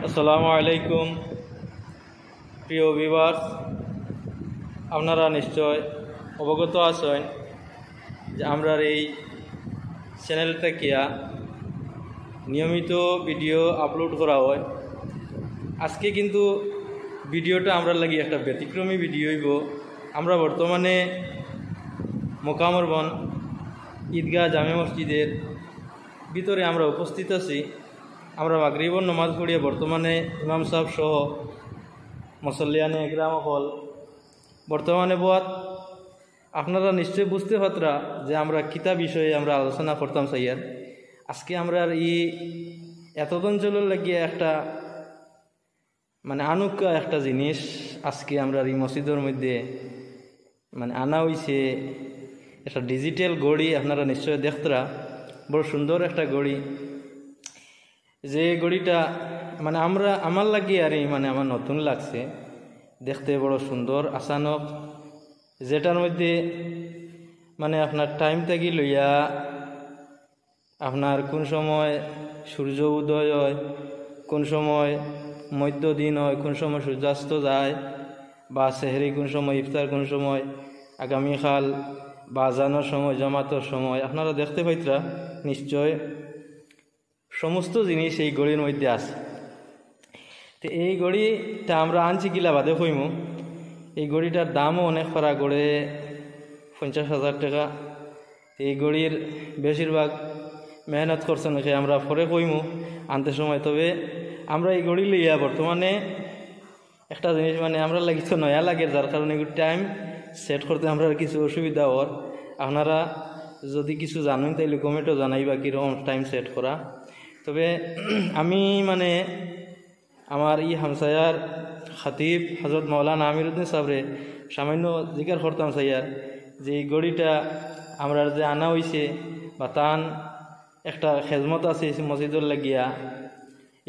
আসসালামু আলাইকুম প্রিয় ভিউয়ার্স, আপনারা নিশ্চয় অবগত আছেন যে আমরা এই চ্যানেলটা কিয়া নিয়মিত ভিডিও আপলোড করা হয়। আজকে কিন্তু ভিডিওটা আমরা লাগি একটা ব্যতিক্রমী ভিডিও হইব। আমরা বর্তমানে মোকামরবন ঈদগাহ জামে মসজিদের ভিতরে আমরা উপস্থিত আছি। আমরা মাগরিবর নামাজ পড়িয়ে বর্তমানে ইমাম সাহেব সহ মুসল্লিয়ানে একরাম হল বর্তমানে বাদ আপনারা নিশ্চয় বুঝতে পারতরা যে আমরা কিতা বিষয়ে আমরা আলোচনা করতাম সাইয়ার। আজকে আমরা এতদিন চলার লাগিয়ে একটা আনুকা একটা জিনিস আজকে আমরা এই মসজিদের মধ্যে আনা হয়েছে। একটা ডিজিটাল ঘড়ি আপনারা নিশ্চয় দেখতরা, বড় সুন্দর একটা ঘড়ি। যে ঘড়িটা আমার লাগিয়ে আমার নতুন লাগছে, দেখতে বড় সুন্দর আচানক, যেটার মধ্যে আপনার টাইম থাকি লইয়া আপনার কোন সময় সূর্য উদয় হয়, কোন সময় মধ্যদিন হয়, কোন সময় সূর্যাস্ত যায়, বা সেহরি কোন সময়, ইফতার কোন সময়, আগামীকাল বা আজানোর সময়, জামাতের সময় আপনারা দেখতে পাইতরা নিশ্চয়। সমস্ত জিনিস এই ঘড়ির মধ্যে আছে। তো এই ঘড়িটা আমরা আনছি কিলা বাদে কইমু। এই ঘড়িটার দামও অনেক করা, গড়ে 50,000 টাকা। এই ঘড়ির বেশিরভাগ মেহনত করছেন নাকি আমরা পরে কইমু আনতে সময়। তবে আমরা এই ঘড়ি লইয়া বর্তমানে একটা জিনিস আমরা লাগি তো নয়া লাগে, যার কারণে টাইম সেট করতে আমরা কিছু অসুবিধা হওয়ার। আপনারা যদি কিছু জানেন তাইলে কমেন্টও জানাইবা কীরকম টাইম সেট করা। তবে আমি আমার হামসায়ার খাতিব হজরত মৌলানা আমিরুদ্দিন সাহেবরে সামান্য জিজ্ঞার করতাম সাইয়ার যে এই ঘড়িটা আমরা যে আনা হয়েছে বা তান একটা খেজমত আছে মসজিদর লাগিয়া,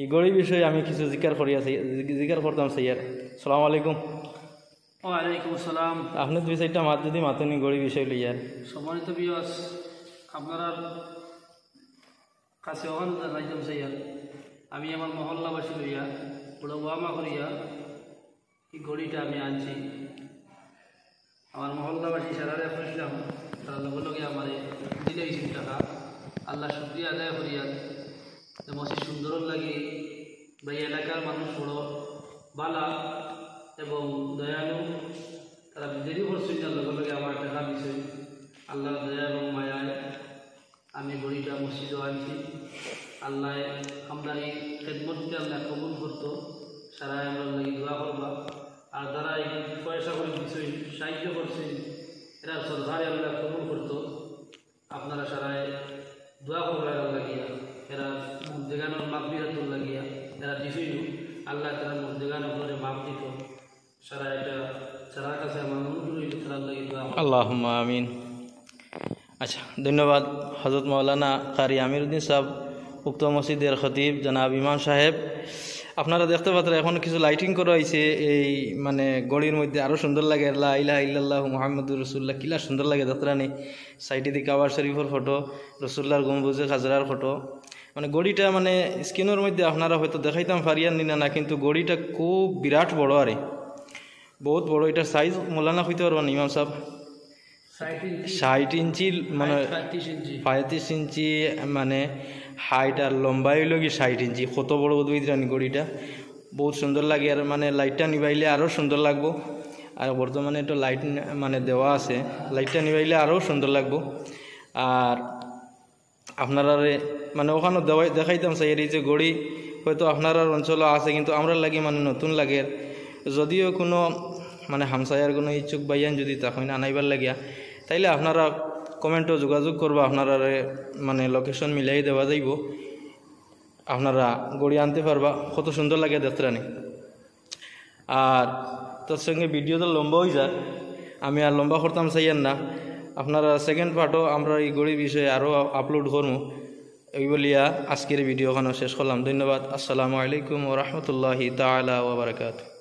এই ঘড়ির বিষয়ে আমি কিছু জিজ্ঞার করতাম সাইয়ার। সালাম আলাইকুম। ওয়ালাইকুম আসসালাম। আপনি 2-4টা মাত যদি মাতুনি ঘড়ি বিষয় লইয়ার। সম্মানিত ভিউয়ার্স, আপনারা কাছে ওখানে জানাইতাম সাইয়ার আমি আমার মহল্লাবাসী লইয়া বড় ওয়ামা করিয়া এই ঘড়িটা আমি আনছি। আমার মহল্লাবাসী সারারে খুঁজলাম, তারা লগে লগে আমার দিলে 20 টাকা। আল্লাহ শুক্রিয়া আদায় করিয়া মসজিদ সুন্দর লাগে বা এই এলাকার মানুষ বড় বালা এবং দয়ালু, তারা দেরি করছেন না, লগে লগে আমার টাকা দিছে। আল্লাহ দয়া এবং মায়ায় আমি ঘড়িটা মসজিদও আনছি। আল্লাহ আমরা এই খেদমতকে আল্লাহ কবুল করতো, সারা আমরা লাগি দোয়া করবা। আর যারা এই পয়সা করে দিচ্ছেন, সাহায্য করছেন, এরা সরকারে আল্লাহ কবুল করতো। আপনারা সারায় দোয়া করবার লাগিয়া, এরা মুখ দেখানোর মাপ বিরাতুর লাগিয়া এরা দিছিল। আল্লাহ তারা মুখ দেখানোর করে মাপ দিত। সারা এটা সারার কাছে আমার অনুরোধ হইল, তারা লাগি দোয়া। আল্লাহুম্মা আমিন। আচ্ছা, ধন্যবাদ হযরত মাওলানা কারি আমিরুদ্দিন সাহেব, উক্ত মসজিদের খতিব জনাব ইমাম সাহেব। আপনারা দেখতে পাচ্ছেন এখন কিছু লাইটিং করা হয়েছে এই গড়ির মধ্যে, আরও সুন্দর লাগে। লা ইলাহা ইল্লাল্লাহু মুহাম্মাদুর রাসূলুল্লাহ, কিলা সুন্দর লাগে দেখতে। সাইডে দিকে কাবার শরীফের ফটো, রসুল্লাহর গম্বুজে খাজরার ফটো। গড়িটা স্ক্রিনের মধ্যে আপনারা হয়তো দেখাইতাম পারিয়ান না, কিন্তু গড়িটা খুব বিরাট বড়, বহুত বড়। এটার সাইজ মোলানা হইতে পারবেন ইমাম সাহেব 60 ইঞ্চি 35 ইঞ্চি হাইট, আর লম্বাই হইল কি 60 ইঞ্চি। কত বড় উদ্ভিদানি ঘড়িটা, বহুত সুন্দর লাগে। আর লাইটটা নিবাইলে আরও সুন্দর লাগবো। আর বর্তমানে একটা লাইট দেওয়া আছে, লাইটটা নিবাইলে আরও সুন্দর লাগবো। আর আপনারা ওখানে দেখাইতাম চাই এই যে ঘড়ি হয়তো আপনার অঞ্চলে আছে, কিন্তু আমরা লাগে নতুন লাগে। যদিও কোনো হামসায়ার কোনো ইচ্ছুক বাইয়ান যদি তখন আনাইবার লাগিয়া, তাইলে আপনারা কমেন্টও যোগাযোগ করবা। আপনারা লোকেশন মিলাই দেওয়া যাইব, আপনারা গড়ি আনতে পারবা। কত সুন্দর লাগে দেখতে। আর তোর সঙ্গে ভিডিও তো লম্বা হয়ে যায়, আমি আর লম্বা করতাম চাইয়েন না। আপনারা সেকেন্ড পার্টও আমরা এই গড়ির বিষয়ে আরও আপলোড করবো। এই বলিয়া আজকের ভিডিওখানে শেষ করলাম। ধন্যবাদ। আসসালামু আলাইকুম ওয়া রাহমাতুল্লাহি তাআলা ওয়া বারাকাতুহু।